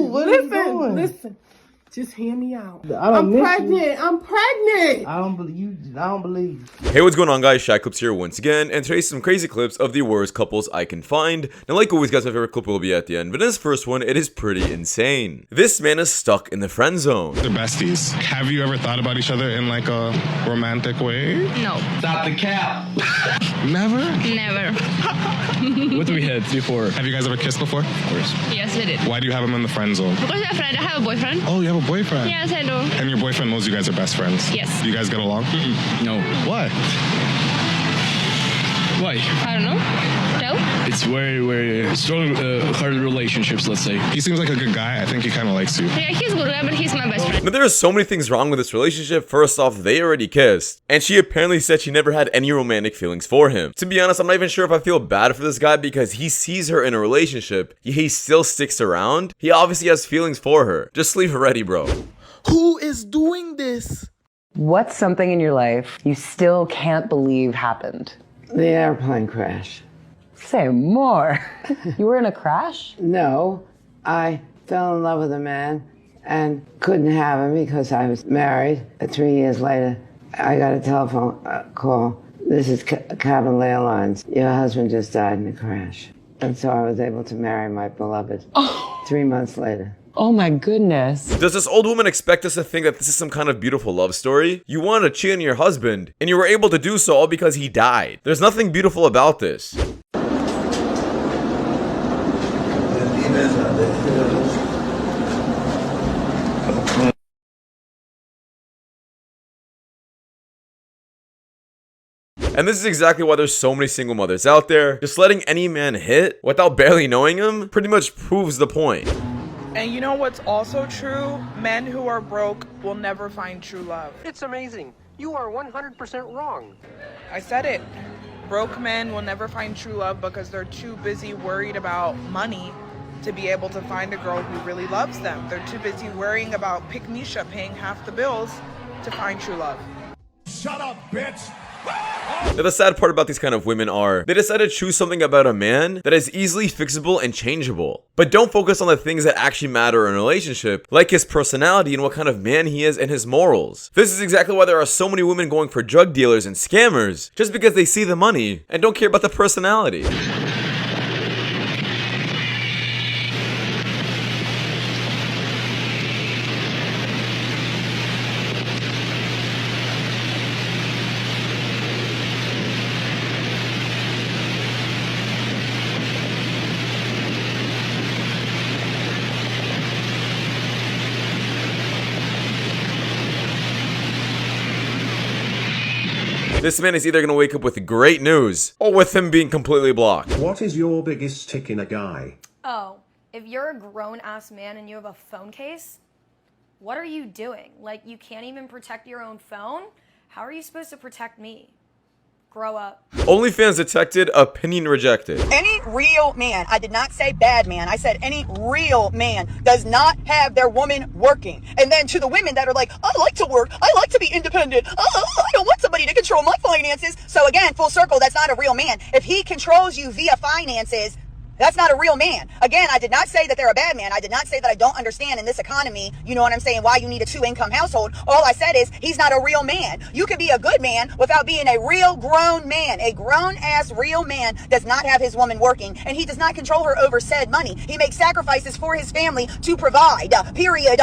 What are you doing? Listen. Just hear me out. I'm pregnant. I'm pregnant. I don't believe you. I don't believe you. Hey, what's going on, guys? Shak-Clips here once again, and today's some crazy clips of the worst couples I can find. Now, like always, guys, my favorite clip will be at the end, but in this first one, it is pretty insane. This man is stuck in the friend zone. They're besties. Have you ever thought about each other in like a romantic way? No. Stop the cap. Never? Never. What do we hit before? Have you guys ever kissed before? Of course. Yes, I did. Why do you have him in the friend zone? Because I'm a friend. I have a boyfriend. Oh, you have a boyfriend? Yes, I do. And your boyfriend knows you guys are best friends? Yes. Do you guys get along? No. What? Why? I don't know. No? It's very strong, hard relationships, let's say. He seems like a good guy. I think he kind of likes you. Yeah, he's a good guy, but he's my best friend. Now, there are so many things wrong with this relationship. First off, they already kissed, and she apparently said she never had any romantic feelings for him. To be honest, I'm not even sure if I feel bad for this guy because he sees her in a relationship, yet he still sticks around. He obviously has feelings for her. Just leave her ready, bro. Who is doing this? What's something in your life you still can't believe happened? The airplane crash. Say more. You were in a crash? No, I fell in love with a man and couldn't have him because I was married. 3 years later, I got a telephone call. This is Cabin Airlines. Your husband just died in a crash. And so I was able to marry my beloved 3 months later. Oh my goodness. Does this old woman expect us to think that this is some kind of beautiful love story? You wanted to cheat on your husband, and you were able to do so all because he died. There's nothing beautiful about this. And this is exactly why there's so many single mothers out there. Just letting any man hit without barely knowing him pretty much proves the point. And you know what's also true? Men who are broke will never find true love. It's amazing. You are 100% wrong. I said it. Broke men will never find true love because they're too busy worried about money to be able to find a girl who really loves them. They're too busy worrying about Pick-Nisha paying half the bills to find true love. Shut up, bitch! Now, the sad part about these kind of women are they decide to choose something about a man that is easily fixable and changeable, but don't focus on the things that actually matter in a relationship, like his personality and what kind of man he is and his morals. This is exactly why there are so many women going for drug dealers and scammers, just because they see the money and don't care about the personality. This man is either going to wake up with great news or with him being completely blocked. What is your biggest tick in a guy? Oh, if you're a grown-ass man and you have a phone case, what are you doing? Like, you can't even protect your own phone? How are you supposed to protect me? Grow up. OnlyFans detected, opinion rejected. Any real man, I did not say bad man, I said any real man does not have their woman working. And then to the women that are like, I like to work, I like to be independent, I don't want somebody to control my finances. So again, full circle, that's not a real man. If he controls you via finances, that's not a real man. Again, I did not say that they're a bad man. I did not say that I don't understand in this economy, you know what I'm saying, why you need a 2-income household. All I said is he's not a real man. You can be a good man without being a real grown man. A grown-ass real man does not have his woman working, and he does not control her over said money. He makes sacrifices for his family to provide, period.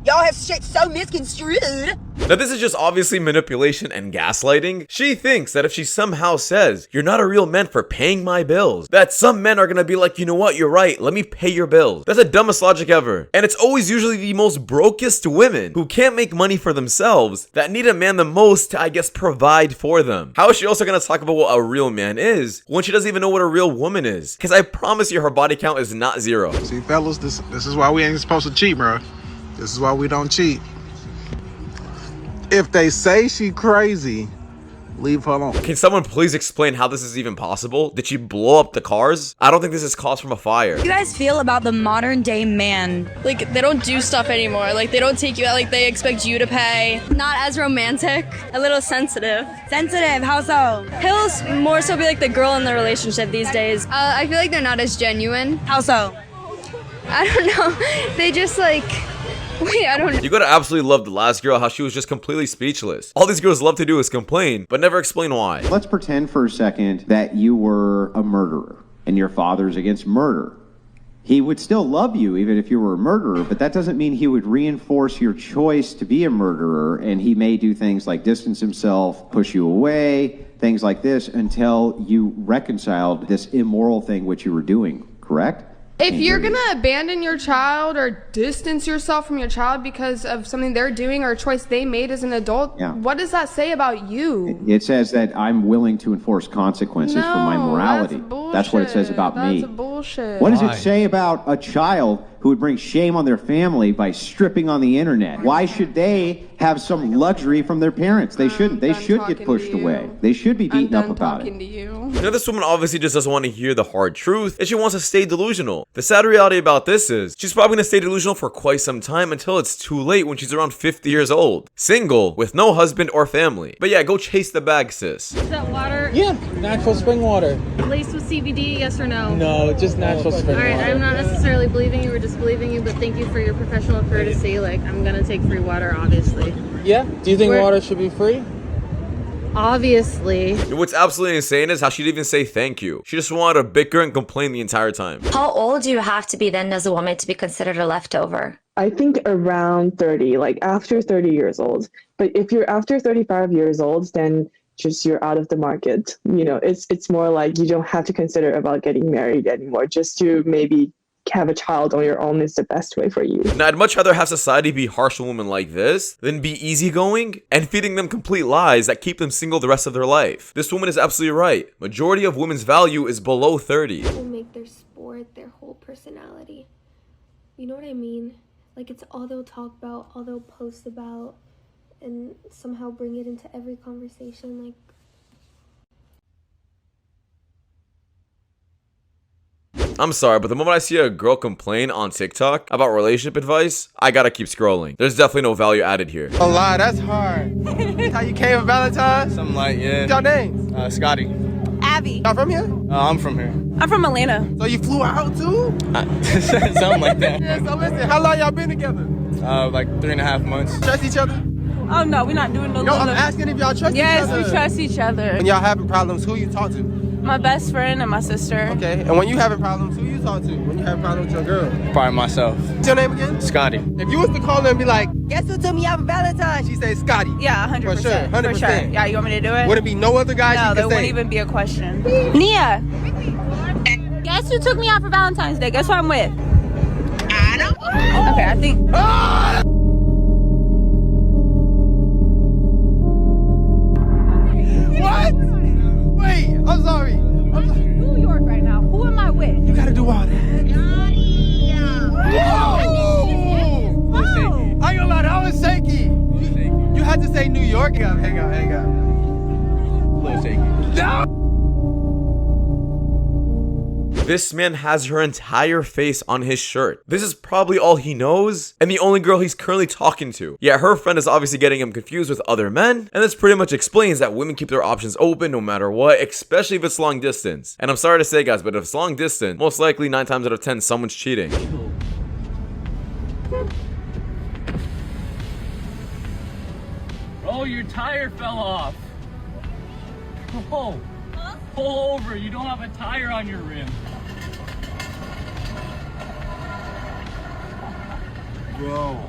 Y'all have shit so misconstrued. Now, this is just obviously manipulation and gaslighting. She thinks that if she somehow says, you're not a real man for paying my bills, that some men are gonna be like, you know what, you're right, let me pay your bills. That's the dumbest logic ever. And it's always usually the most brokest women who can't make money for themselves that need a man the most to, I guess, provide for them. How is she also gonna talk about what a real man is when she doesn't even know what a real woman is? Because I promise you her body count is not 0. See, fellas, this is why we ain't supposed to cheat, bro. This is why we don't cheat. If they say she crazy, leave her alone. Can someone please explain how this is even possible? Did she blow up the cars? I don't think this is caused from a fire. What do you guys feel about the modern day man? Like, they don't do stuff anymore. Like, they don't take you out. Like, they expect you to pay. Not as romantic. A little sensitive. Sensitive? How so? He'll more so be like the girl in the relationship these days. I feel like they're not as genuine. How so? I don't know. They just like, wait, I don't know. You gotta absolutely love the last girl, how she was just completely speechless. All these girls love to do is complain, but never explain why. Let's pretend for a second that you were a murderer and your father's against murder. He would still love you even if you were a murderer, but that doesn't mean he would reinforce your choice to be a murderer, and he may do things like distance himself, push you away, things like this, until you reconciled this immoral thing which you were doing, correct? If you're gonna abandon your child or distance yourself from your child because of something they're doing or a choice they made as an adult, what does that say about you? It says that I'm willing to enforce consequences for my morality. That's what it says about me. That's bullshit. What does it say about a child who would bring shame on their family by stripping on the internet? Why should they have some luxury from their parents? They shouldn't. They should get pushed away. They should be beaten up about it. You know, this woman obviously just doesn't want to hear the hard truth, and she wants to stay delusional. The sad reality about this is, she's probably gonna stay delusional for quite some time until it's too late when she's around 50 years old. Single, with no husband or family. But yeah, go chase the bag, sis. Is that water? Yeah, natural spring water. Laced with CBD, yes or no? No, just natural spring water. Alright, I'm not necessarily believing you or disbelieving you, but thank you for your professional courtesy. Like, I'm gonna take free water, obviously. Yeah? Do you think water should be free? Obviously. What's absolutely insane is how she didn't even say thank you. She just wanted to bicker and complain the entire time. How old do you have to be then as a woman to be considered a leftover? I think around 30, like after 30 years old. But if you're after 35 years old, then just you're out of the market. You know, it's more like you don't have to consider about getting married anymore. Just to maybe have a child on your own is the best way for you. Now, I'd much rather have society be harsh on women like this than be easygoing and feeding them complete lies that keep them single the rest of their life. This woman is absolutely right. Majority of women's value is below 30. People make their sport their whole personality. You know what I mean? Like, it's all they'll talk about, all they'll post about, and somehow bring it into every conversation. Like, I'm sorry, but the moment I see a girl complain on TikTok about relationship advice, I gotta keep scrolling. There's definitely no value added here. A lie, that's hard. How you came for Valentine's? Something like, yeah. What's your name? Scotty. Abby. Y'all from here? I'm from here. I'm from Atlanta. So you flew out too? Something like that. Yeah, so listen, how long y'all been together? Like 3.5 months. Trust each other? Oh no, we're not doing no. No, I'm asking if y'all trust each other. Yes, we trust each other. When y'all having problems, who you talk to? My best friend and my sister. Okay, and when you having problems, who you talk to? When you having problems with your girl? Probably myself. What's your name again? Scotty. If you was to call her and be like, guess who took me out for Valentine's? She say Scotty. Yeah, 100%. For sure, 100%. For sure. Yeah, you want me to do it? Would it be no other guys no, you could there say? wouldn't even be a question. Nia, guess who took me out for Valentine's Day? Guess who I'm with? I don't know. Okay, I think. What? Wait, I'm sorry. New York right now. Who am I with? You gotta do all that. Whoa! I ain't gonna lie, that was shaky. You had to say New York. Hang on. A little shaky. No! This man has her entire face on his shirt. This is probably all he knows and the only girl he's currently talking to. Yeah, her friend is obviously getting him confused with other men, and this pretty much explains that women keep their options open no matter what, especially if it's long distance. And I'm sorry to say, guys, but if it's long distance, most likely 9 times out of 10 someone's cheating. Oh, your tire fell off. Oh, pull over. You don't have a tire on your rim. Bro.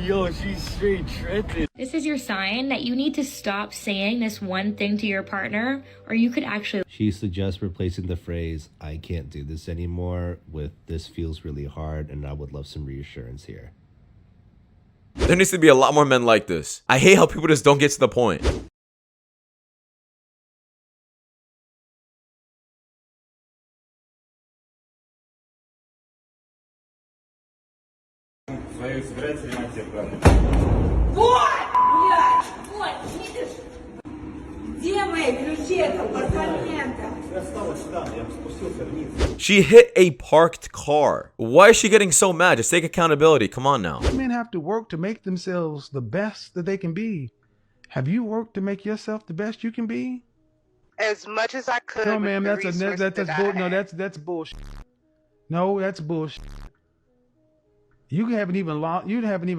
Yo, she's straight tripping. This is your sign that you need to stop saying this one thing to your partner, or you could actually... She suggests replacing the phrase, "I can't do this anymore," with "this feels really hard and I would love some reassurance here." There needs to be a lot more men like this. I hate how people just don't get to the point. She hit a parked car. Why is she getting so mad? Just take accountability. Come on now. Men have to work to make themselves the best that they can be. Have you worked to make yourself the best you can be? As much as I could. No, ma'am, that's bullshit. No, that's bullshit. You haven't even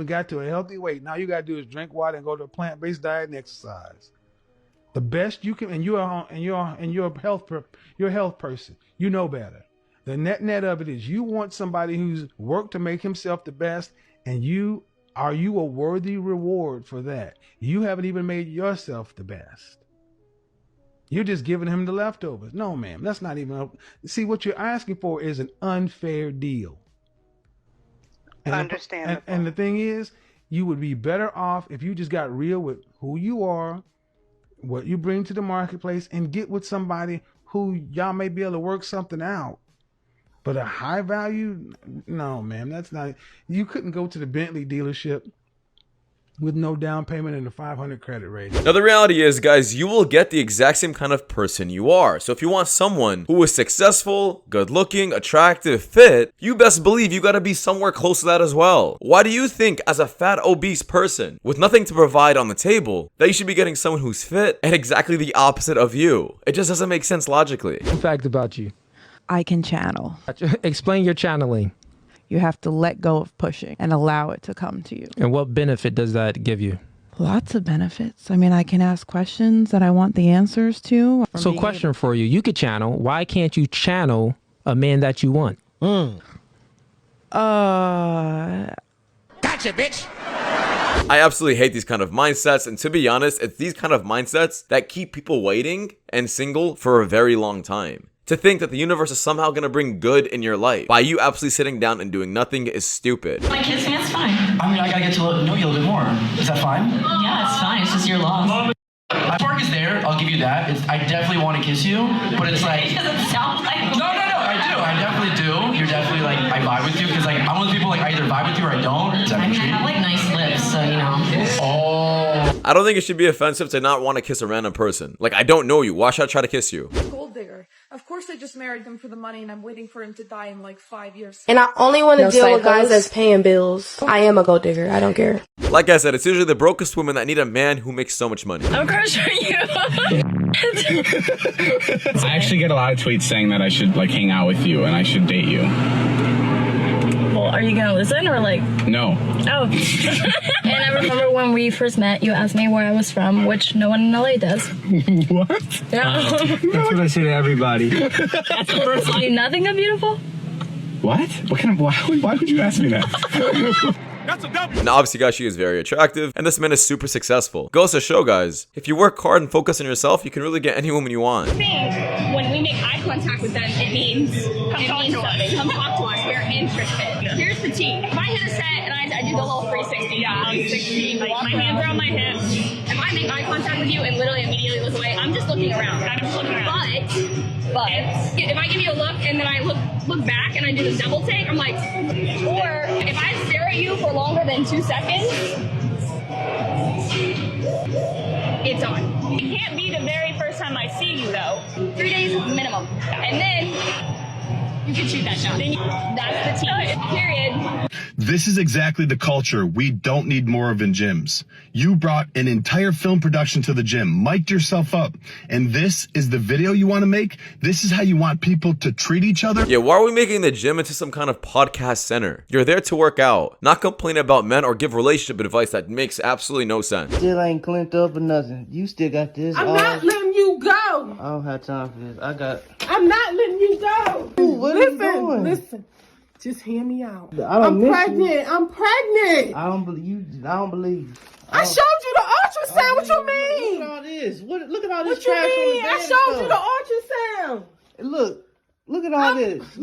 got to a healthy weight. Now you got to do is drink water and go to a plant-based diet and exercise. The best you can, and you're a health person. You know better. The net of it is you want somebody who's worked to make himself the best, and are you a worthy reward for that? You haven't even made yourself the best. You're just giving him the leftovers. No, ma'am, that's not even. See, what you're asking for is an unfair deal. Understandable. And the thing is, you would be better off if you just got real with who you are, what you bring to the marketplace, and get with somebody who y'all may be able to work something out. But a high value, no, ma'am, that's not. You couldn't go to the Bentley dealership with no down payment and a 500 credit rating. Now the reality is, guys, you will get the exact same kind of person you are. So if you want someone who is successful, good looking, attractive, fit, you best believe you gotta be somewhere close to that as well. Why do you think, as a fat, obese person with nothing to provide on the table, that you should be getting someone who's fit and exactly the opposite of you? It just doesn't make sense logically. Fun fact about you. I can channel. Explain your channeling. You have to let go of pushing and allow it to come to you. And what benefit does that give you? Lots of benefits. I mean, I can ask questions that I want the answers to. So question for you. You could channel. Why can't you channel a man that you want? Gotcha, bitch. I absolutely hate these kind of mindsets, and to be honest, it's these kind of mindsets that keep people waiting and single for a very long time. To think that the universe is somehow gonna bring good in your life by you absolutely sitting down and doing nothing is stupid. Like kissing, that's fine. I mean, I gotta get to know you a little bit more. Is that fine? Yeah, it's fine. It's just your loss. Spark is there. I'll give you that. I definitely want to kiss you, but it's like. It doesn't sound like. No, I do. I definitely do. You're definitely like, I vibe with you because like I'm one of those people like I either vibe with you or I don't. I mean, I have like nice lips, so you know. Oh. I don't think it should be offensive to not want to kiss a random person. Like, I don't know you. Why should I try to kiss you? Gold digger. Of course, I just married him for the money, and I'm waiting for him to die in like 5 years. And I only want to deal with guys that's paying bills. I am a gold digger. I don't care. Like I said, it's usually the brokest women that need a man who makes so much money. I'm crushing you. I actually get a lot of tweets saying that I should like hang out with you and I should date you. Well, are you gonna listen or like? No. Oh. And I remember when we first met, you asked me where I was from, which no one in LA does. What? Yeah. That's what I say to everybody. That's the first line. Nothing of beautiful? What? What kind of? Why would you ask me that? Now, obviously, guys, she is very attractive, and this man is super successful. Goes to show, guys, if you work hard and focus on yourself, you can really get any woman you want. When we make eye contact with them, it means something. Come talk to us. We're interested. Here's the tea. If I hit a set and I do the little 360, I'm 60, like my hands are on my hips. If I make eye contact with you and literally immediately look away, I'm just looking around. I'm just looking around. But if I give you a look and then I look back and I do the double take, I'm like, or if I stare at you for longer than 2 seconds, it's on. It can't be the very first time I see you though. 3 days minimum. And then you can shoot that shot. That's the team. Period. This is exactly the culture we don't need more of in gyms. You brought an entire film production to the gym, mic'd yourself up, and this is the video you want to make? This is how you want people to treat each other? Yeah, why are we making the gym into some kind of podcast center? You're there to work out, not complain about men or give relationship advice that makes absolutely no sense. Still ain't cleaned up or nothing. You still got this. I'm not letting you go. I don't have time for this. I'm not letting you go. Ooh, what are you doing? Listen. Just hear me out. I'm pregnant. I'm pregnant. I don't believe you. I showed you the ultrasound. What you mean? Look at all this. Look at all this What trash you mean? on the bed. I showed you the ultrasound. Look at all this.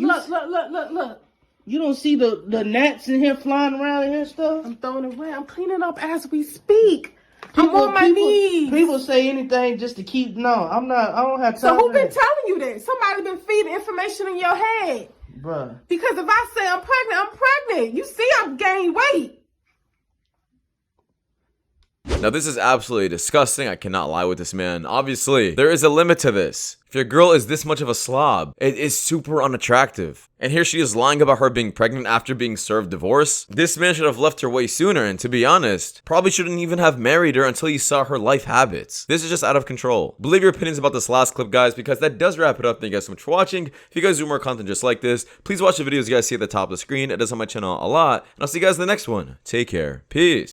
Look. You don't see the gnats in here flying around in here and stuff? I'm throwing it away. I'm cleaning up as we speak. I'm on my knees. People say anything just to keep. No, I'm not. I don't have time. So who been telling you that? Somebody been feeding information in your head. Bruh. Because if I say I'm pregnant, I'm pregnant. You see I'm gaining weight. Now this is absolutely disgusting. I cannot lie with this man. Obviously, there is a limit to this. If your girl is this much of a slob, it is super unattractive. And here she is lying about her being pregnant after being served divorce. This man should have left her way sooner, and to be honest, probably shouldn't even have married her until he saw her life habits. This is just out of control. Leave your opinions about this last clip, guys, because that does wrap it up. Thank you guys so much for watching. If you guys do more content just like this, please watch the videos you guys see at the top of the screen. It does help my channel a lot. And I'll see you guys in the next one. Take care. Peace.